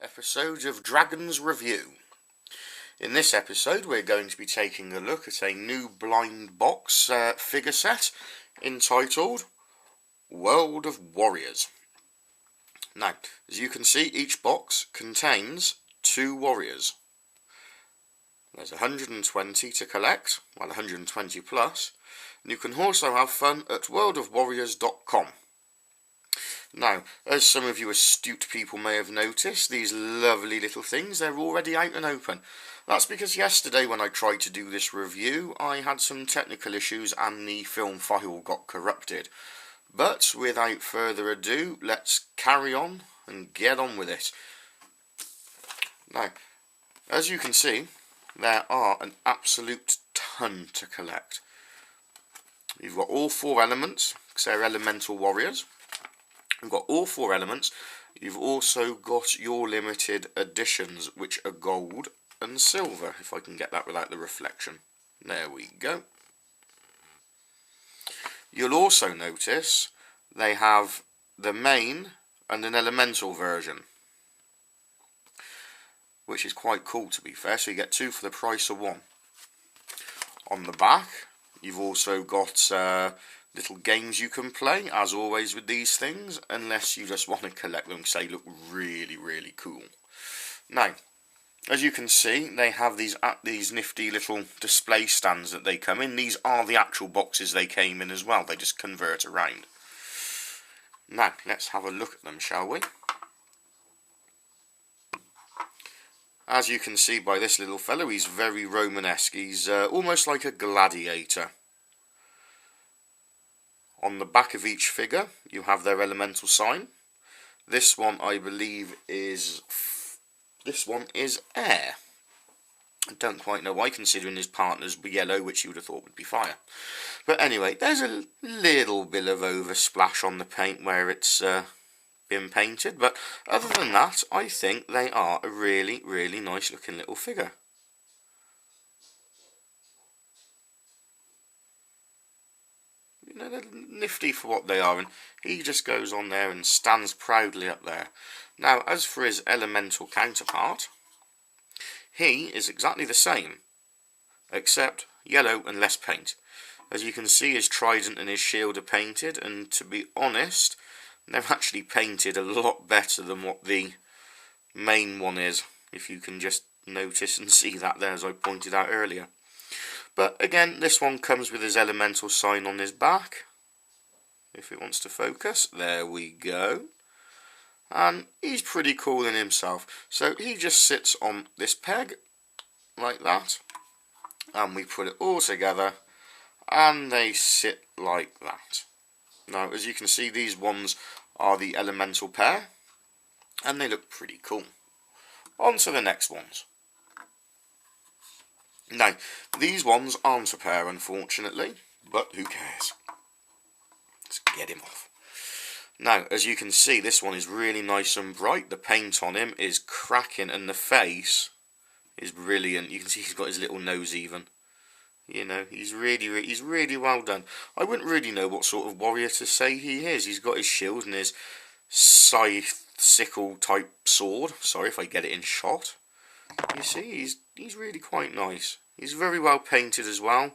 Episode of Dragon's Review. In this episode we're going to be taking a look at a new blind box figure set entitled World of Warriors. Now, as you can see, each box contains 2 warriors. There's 120 to collect, well 120 plus, and you can also have fun at worldofwarriors.com. Now, as some of you astute people may have noticed, these lovely little things, they're already out and open. That's because yesterday when I tried to do this review, I had some technical issues and the film file got corrupted. But without further ado, let's carry on and get on with it. Now, as you can see, there are an absolute ton to collect. You've got all 4 elements, because they're elemental warriors. You've got all 4 elements. You've also got your limited editions, which are gold and silver, if I can get that without the reflection. There we go. You'll also notice they have the main and an elemental version, which is quite cool to be fair, so you get 2 for the price of 1. On the back, you've also got little games you can play, as always with these things, unless you just want to collect them because they look really, really cool. Now, as you can see, they have these nifty little display stands that they come in. These are the actual boxes they came in as well, they just convert around. Now, let's have a look at them, shall we? As you can see by this little fellow, he's very Romanesque. He's almost like a gladiator. On the back of each figure, you have their elemental sign. This one, I believe, is air. I don't quite know why, considering his partner's yellow, which you would have thought would be fire. But anyway, there's a little bit of oversplash on the paint where it's been painted. But other than that, I think they are a really, really nice looking little figure. You know, they're nifty for what they are, and he just goes on there and stands proudly up there. Now, as for his elemental counterpart, he is exactly the same, except yellow and less paint. As you can see, his trident and his shield are painted, and to be honest, they're actually painted a lot better than what the main one is, if you can just notice and see that there, as I pointed out earlier. But again, this one comes with his elemental sign on his back. If it wants to focus, there we go. And he's pretty cool in himself. So he just sits on this peg, like that. And we put it all together, and they sit like that. Now, as you can see, these ones are the elemental pair, and they look pretty cool. On to the next ones. Now, these ones aren't a pair, unfortunately, but who cares? Let's get him off. Now, as you can see, this one is really nice and bright. The paint on him is cracking, and the face is brilliant. You can see he's got his little nose even. You know, he's really well done. I wouldn't really know what sort of warrior to say he is. He's got his shield and his scythe, sickle type sword. Sorry if I get it in shot. You see, he's really quite nice. He's very well painted as well.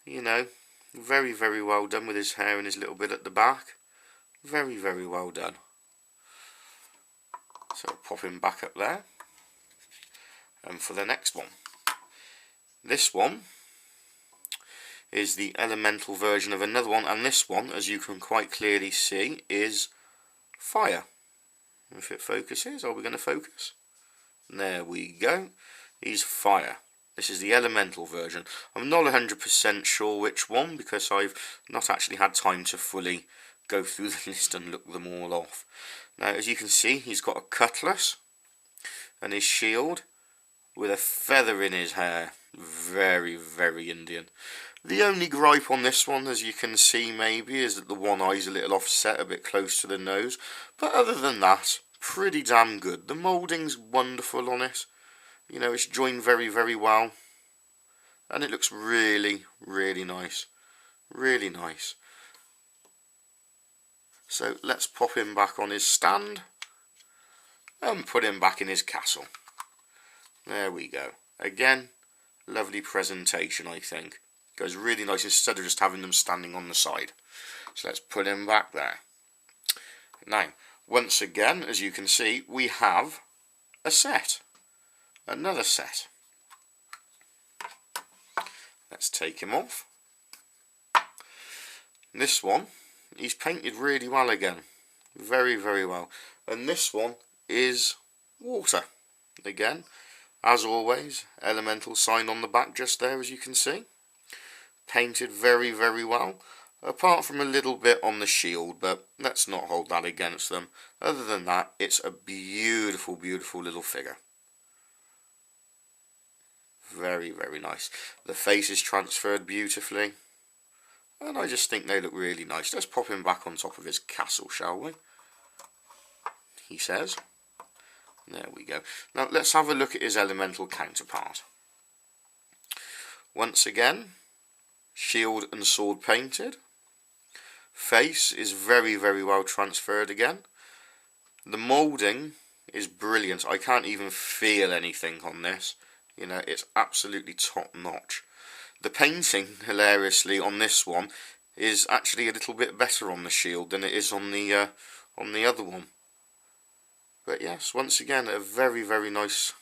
You know, very, very well done with his hair and his little bit at the back. Very, very well done. So pop him back up there. And for the next one. This one is the elemental version of another one, and this one, as you can quite clearly see, is fire. If it focuses, are we going to focus? There we go. He's fire. This is the elemental version. I'm not 100% sure which one, because I've not actually had time to fully go through the list and look them all off. Now, as you can see, he's got a cutlass and his shield with a feather in his hair. Very, very Indian. The only gripe on this one, as you can see maybe, is that the one eye's a little offset, a bit close to the nose. But other than that, pretty damn good. The moulding's wonderful on it. You know, it's joined very, very well. And it looks really, really nice. Really nice. So let's pop him back on his stand. and put him back in his castle. There we go. Again, lovely presentation, I think. Goes really nice instead of just having them standing on the side. So let's put him back there. Now, once again, as you can see, we have a set. Another set. Let's take him off. This one, he's painted really well again. Very, very well. And this one is water. Again, as always, elemental sign on the back just there, as you can see. Painted very, very well. Apart from a little bit on the shield, but let's not hold that against them. Other than that, it's a beautiful, beautiful little figure. Very, very nice. The face is transferred beautifully. And I just think they look really nice. Let's pop him back on top of his castle, shall we? He says. There we go. Now let's have a look at his elemental counterpart. Once again, shield and sword painted. Face is very, very well transferred again. The moulding is brilliant. I can't even feel anything on this. You know, it's absolutely top notch. The painting, hilariously, on this one is actually a little bit better on the shield than it is on the other one. But yes, once again, a very, very nice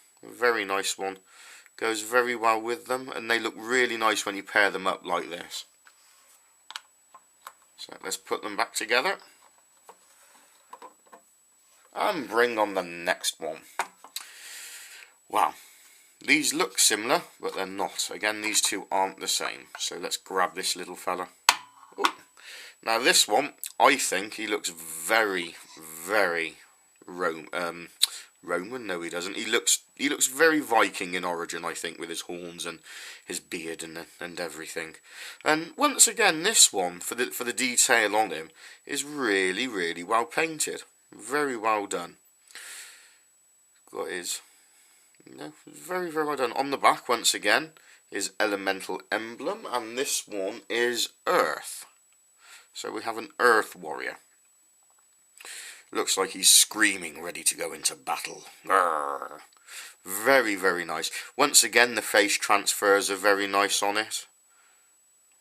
one. Goes very well with them, and they look really nice when you pair them up like this. So let's put them back together. And bring on the next one. Wow. These look similar, but they're not. Again, these two aren't the same. So let's grab this little fella. Ooh. Now this one, I think he looks very, very Roman. No, he doesn't. He looks very Viking in origin, I think, with his horns and his beard and everything. And once again, this one, for the detail on him, is really, really well painted. Very well done. Got his, very, very well done. On the back, once again, is elemental emblem, and this one is Earth. So we have an Earth warrior. Looks like he's screaming, ready to go into battle. Grrr. Very, very nice. Once again, the face transfers are very nice on it.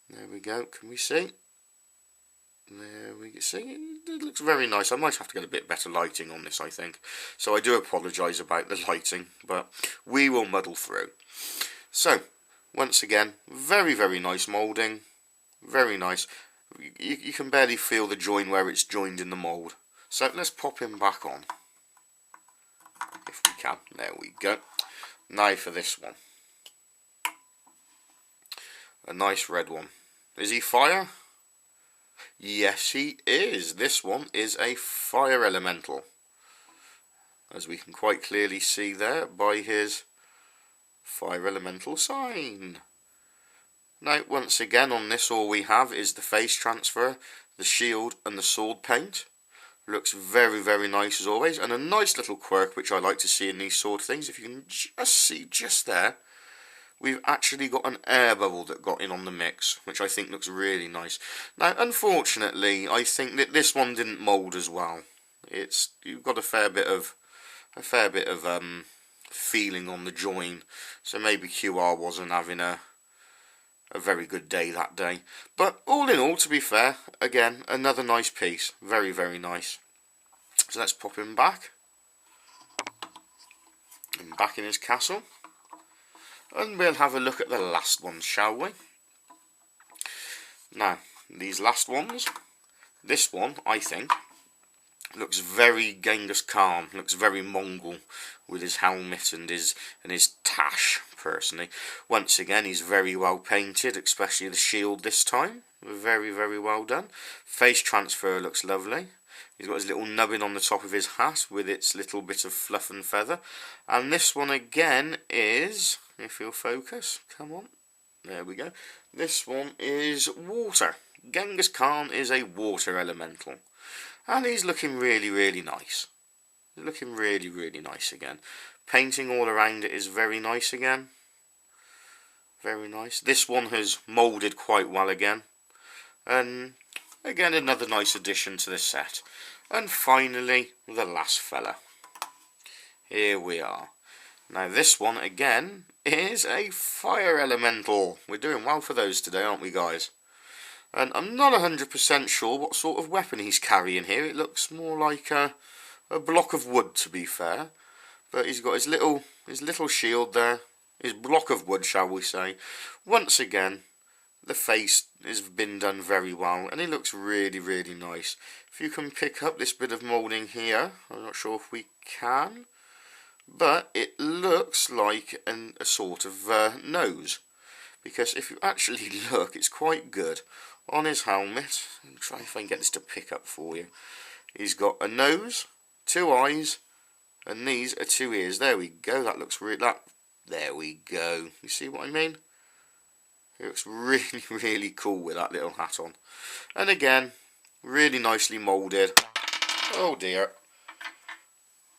There we go. Can we see? There we see. It looks very nice. I might have to get a bit better lighting on this, I think. So I do apologise about the lighting, but we will muddle through. So, once again, very, very nice moulding. Very nice. You can barely feel the join where it's joined in the mould. So let's pop him back on, if we can. There we go. Now for this one. A nice red one. Is he fire? Yes, he is. This one is a fire elemental, as we can quite clearly see there by his fire elemental sign. Now, once again, on this all we have is the face transfer, the shield and the sword paint. Looks very, very nice as always, and a nice little quirk which I like to see in these sort of things. If you can just see just there, we've actually got an air bubble that got in on the mix, which I think looks really nice. Now, unfortunately, I think that this one didn't mould as well. You've got a fair bit of feeling on the join, so maybe QR wasn't having a very good day that day. But all in all, to be fair, again, another nice piece. Very, very nice. So let's pop him back. And back in his castle. And we'll have a look at the last ones, shall we? Now, these last ones. This one, I think, looks very Genghis Khan. Looks very Mongol with his helmet and his tash, personally. Once again, he's very well painted, especially the shield this time. Very, very well done. Face transfer looks lovely. He's got his little nubbin on the top of his hat with its little bit of fluff and feather. And this one again is, if you'll focus, come on. There we go. This one is water. Genghis Khan is a water elemental. And he's looking really, really nice. Looking really, really nice again. Painting all around it is very nice again. Very nice. This one has moulded quite well again. And again, another nice addition to this set. And finally, the last fella. here we are. Now this one again is a fire elemental. We're doing well for those today, aren't we, guys? And I'm not 100% sure what sort of weapon he's carrying here. It looks more like a block of wood, to be fair. But he's got his little shield there. His block of wood, shall we say. Once again, the face has been done very well, and it looks really, really nice. If you can pick up this bit of moulding here, I'm not sure if we can, but it looks like a sort of nose. Because if you actually look, it's quite good. On his helmet, I'll try if I can get this to pick up for you. He's got a nose, 2 eyes, and these are 2 ears. There we go. That looks there we go. You see what I mean? It looks really, really cool with that little hat on. And again, really nicely moulded. Oh dear.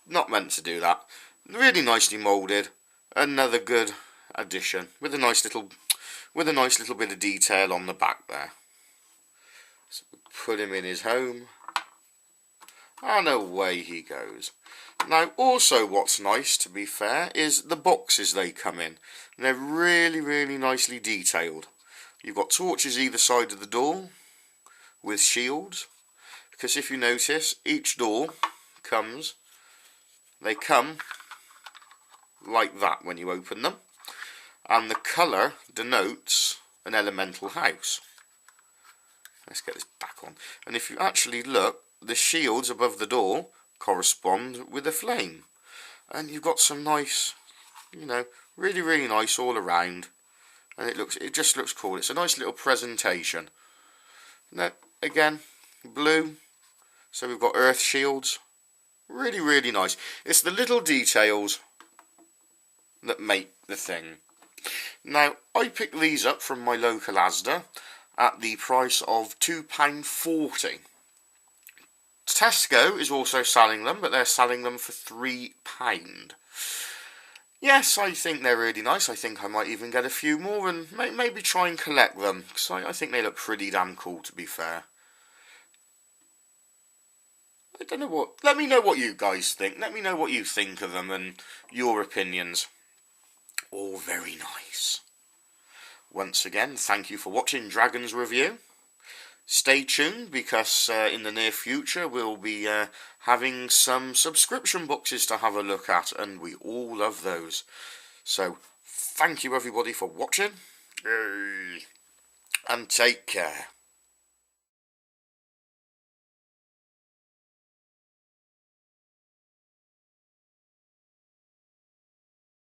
Not meant to do that. Really nicely moulded. Another good addition with a nice little bit of detail on the back there. So we put him in his home, and away he goes. Now also what's nice, to be fair, is the boxes they come in. And they're really, really nicely detailed. You've got torches either side of the door with shields, because if you notice, each door they come like that when you open them, and the colour denotes an elemental house. Let's get this back on. And if you actually look, the shields above the door correspond with a flame. And you've got some nice, really, really nice all around. And it just looks cool. It's a nice little presentation. Now, again, blue. So we've got earth shields. Really, really nice. It's the little details that make the thing. Now, I picked these up from my local Asda at the price of £2.40. Tesco is also selling them, but they're selling them for £3. Yes, I think they're really nice. I think I might even get a few more and maybe try and collect them, because I think they look pretty damn cool, to be fair. I don't know what... Let me know what you guys think. Let me know what you think of them and your opinions. All very nice. Once again, thank you for watching Dragon's Review. Stay tuned, because in the near future we'll be having some subscription boxes to have a look at, and we all love those. So, thank you everybody for watching, and take care.